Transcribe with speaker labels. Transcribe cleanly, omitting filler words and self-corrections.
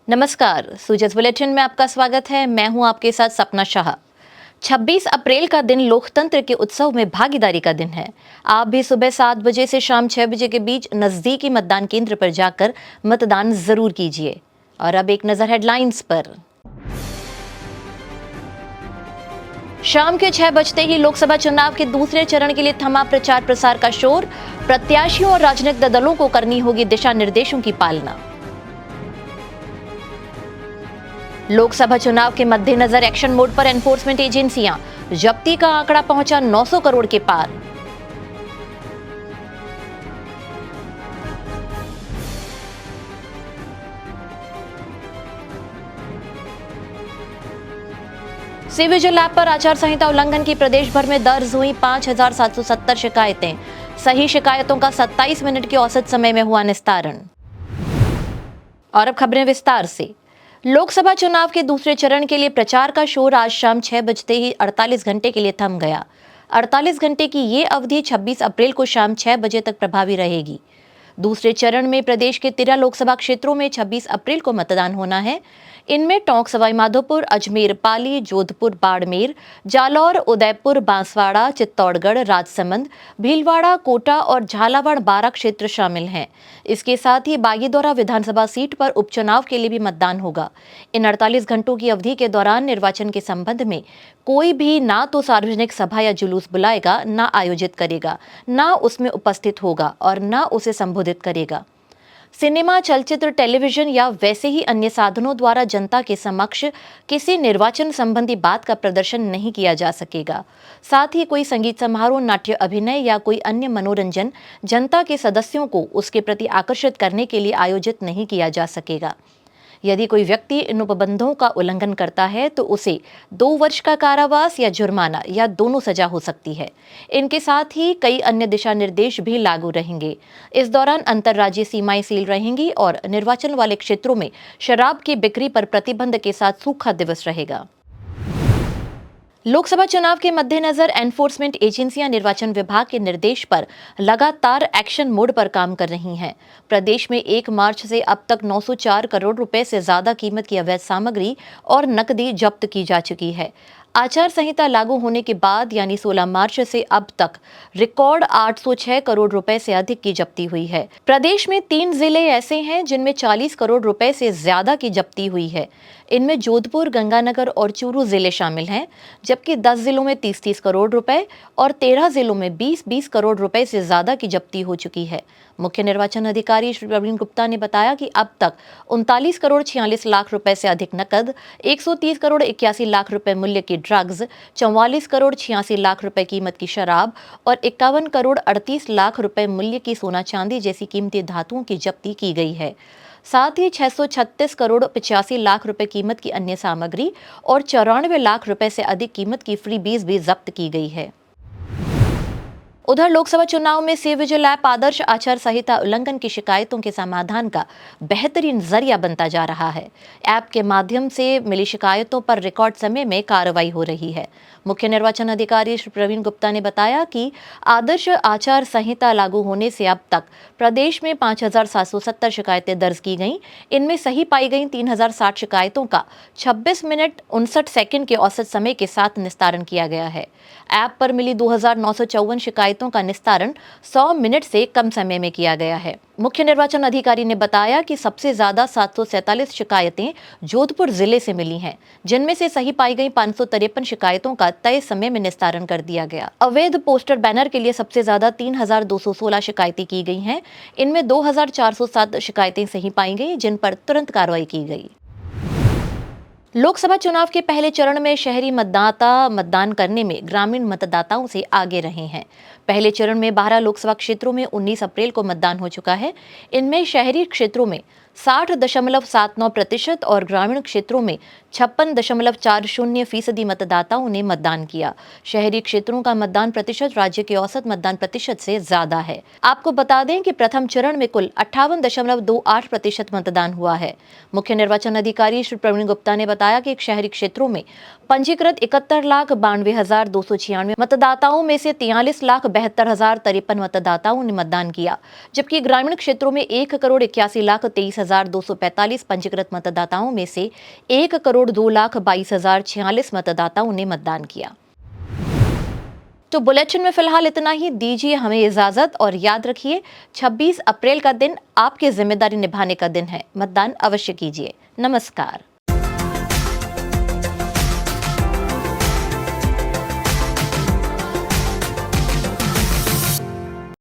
Speaker 1: नमस्कार, सूजस बुलेटिन में आपका स्वागत है। मैं हूं आपके साथ सपना शाह। 26 अप्रैल का दिन लोकतंत्र के उत्सव में भागीदारी का दिन है। आप भी सुबह 7 बजे से शाम 6 बजे के बीच नजदीकी मतदान केंद्र पर जाकर मतदान जरूर कीजिए। और अब एक नजर हेडलाइंस पर। शाम के 6 बजते ही लोकसभा चुनाव के दूसरे चरण के लिए थमा प्रचार प्रसार का शोर। प्रत्याशियों और राजनीतिक दलों को करनी होगी दिशा निर्देशों की पालना। लोकसभा चुनाव के मद्देनजर एक्शन मोड पर एनफोर्समेंट एजेंसियां। जब्ती का आंकड़ा पहुंचा 900 करोड़ के पार। सी विजिल ऐप पर आचार संहिता उल्लंघन की प्रदेश भर में दर्ज हुई 5,770 शिकायतें। सही शिकायतों का 27 मिनट के औसत समय में हुआ निस्तारण। और अब खबरें विस्तार से। लोकसभा चुनाव के दूसरे चरण के लिए प्रचार का शोर आज शाम 6 बजते ही 48 घंटे के लिए थम गया। 48 घंटे की ये अवधि 26 अप्रैल को शाम 6 बजे तक प्रभावी रहेगी। दूसरे चरण में प्रदेश के 13 लोकसभा क्षेत्रों में 26 अप्रैल को मतदान होना है। इनमें टोंक, सवाईमाधोपुर, अजमेर, पाली, जोधपुर, बाड़मेर, जालौर, उदयपुर, बांसवाड़ा, चित्तौड़गढ़, राजसमंद, भीलवाड़ा, कोटा और झालावाड़ 12 क्षेत्र शामिल हैं। इसके साथ ही बागीदौरा विधानसभा सीट पर उपचुनाव के लिए भी मतदान होगा। इन 48 घंटों की अवधि के दौरान निर्वाचन के संबंध में कोई भी ना तो सार्वजनिक सभा या जुलूस बुलाएगा, ना आयोजित करेगा, ना उसमें उपस्थित होगा और ना उसे संबोधित करेगा। सिनेमा, चलचित्र, टेलीविजन या वैसे ही अन्य साधनों द्वारा जनता के समक्ष किसी निर्वाचन संबंधी बात का प्रदर्शन नहीं किया जा सकेगा। साथ ही कोई संगीत समारोह, नाट्य अभिनय या कोई अन्य मनोरंजन जनता के सदस्यों को उसके प्रति आकर्षित करने के लिए आयोजित नहीं किया जा सकेगा। यदि कोई व्यक्ति इन उपबंधों का उल्लंघन करता है तो उसे 2 वर्ष का कारावास या जुर्माना या दोनों सजा हो सकती है। इनके साथ ही कई अन्य दिशा निर्देश भी लागू रहेंगे। इस दौरान अंतर्राज्यीय सीमाएं सील रहेंगी और निर्वाचन वाले क्षेत्रों में शराब की बिक्री पर प्रतिबंध के साथ सूखा दिवस रहेगा। लोकसभा चुनाव के मद्देनजर एनफोर्समेंट एजेंसियां निर्वाचन विभाग के निर्देश पर लगातार एक्शन मोड पर काम कर रही हैं। प्रदेश में 1 मार्च से अब तक 904 करोड़ रुपए से ज्यादा कीमत की अवैध सामग्री और नकदी जब्त की जा चुकी है। आचार संहिता लागू होने के बाद यानी 16 मार्च से अब तक रिकॉर्ड 806 करोड़ रुपए से अधिक की जब्ती हुई है। प्रदेश में 3 जिले ऐसे हैं जिनमें 40 करोड़ रुपए से ज्यादा की जब्ती हुई है। इनमें जोधपुर, गंगानगर और चूरू जिले शामिल हैं, जबकि 10 जिलों में 30-30 करोड़ रुपए और 13 जिलों में 20-20 करोड़ रुपए से ज्यादा की जब्ती हो चुकी है। मुख्य निर्वाचन अधिकारी श्री प्रवीण गुप्ता ने बताया कि अब तक 39 करोड़ 46 लाख रुपए से अधिक नकद, 130 करोड़ 81 लाख रुपए मूल्य की ड्रग्स, 44 करोड़ 86 लाख रुपए कीमत की शराब और 51 करोड़ 38 लाख रुपए मूल्य की सोना चांदी जैसी कीमती धातुओं की जब्ती की गई है। साथ ही 636 करोड़ 85 लाख रुपए कीमत की अन्य सामग्री और 94 लाख रुपए से अधिक कीमत की फ्रीबीज भी जब्त की गई है। उधर लोकसभा चुनाव में सी विजिल ऐप आदर्श आचार संहिता उल्लंघन की शिकायतों के समाधान का बेहतरीन जरिया बनता जा रहा है। ऐप के माध्यम से मिली शिकायतों पर रिकॉर्ड समय में कार्रवाई हो रही है। मुख्य निर्वाचन अधिकारी श्री प्रवीण गुप्ता ने बताया कि आदर्श आचार संहिता लागू होने से अब तक प्रदेश में 5,770 शिकायतें दर्ज की गईं। इनमें सही पाई गई 3,060 शिकायतों का 26 मिनट 59 सेकंड के औसत समय के साथ निस्तारण किया गया है। ऐप पर मिली 2,954 शिकायतों का निस्तारण 100 मिनट से कम समय में किया गया है। मुख्य निर्वाचन अधिकारी ने बताया कि सबसे ज्यादा 747 शिकायतें जोधपुर जिले से मिली हैं, जिनमें से सही पाई गई 553 शिकायतों का तय समय में निस्तारण कर दिया गया। अवैध पोस्टर बैनर के लिए सबसे ज्यादा 3,216 शिकायतें की गई हैं। इनमें 2,407 शिकायतें सही पाई गई, जिन पर तुरंत कार्रवाई की गई। लोकसभा चुनाव के पहले चरण में शहरी मतदाता मतदान करने में ग्रामीण मतदाताओं से आगे रहे हैं। पहले चरण में 12 लोकसभा क्षेत्रों में 19 अप्रैल को मतदान हो चुका है। इनमें शहरी क्षेत्रों में 60.79% और ग्रामीण क्षेत्रों में 56.40% मतदाताओं ने मतदान किया। शहरी क्षेत्रों का मतदान प्रतिशत राज्य के औसत मतदान प्रतिशत से ज्यादा है। आपको बता दें कि प्रथम चरण में कुल 58.28% मतदान हुआ है। मुख्य निर्वाचन अधिकारी श्री प्रवीण गुप्ता ने बताया कि शहरी क्षेत्रों में पंजीकृत 71,92,296 मतदाताओं में से 43 72,053 मतदाताओं ने मतदान किया, जबकि ग्रामीण क्षेत्रों में 1,81,23,245 पंजीकृत मतदाताओं में से 1,02,22,046 मतदाताओं ने मतदान किया। तो बुलेटिन में फिलहाल इतना ही। दीजिए हमें इजाजत और याद रखिए 26 अप्रैल का दिन आपकी जिम्मेदारी निभाने का दिन है। मतदान अवश्य कीजिए। नमस्कार।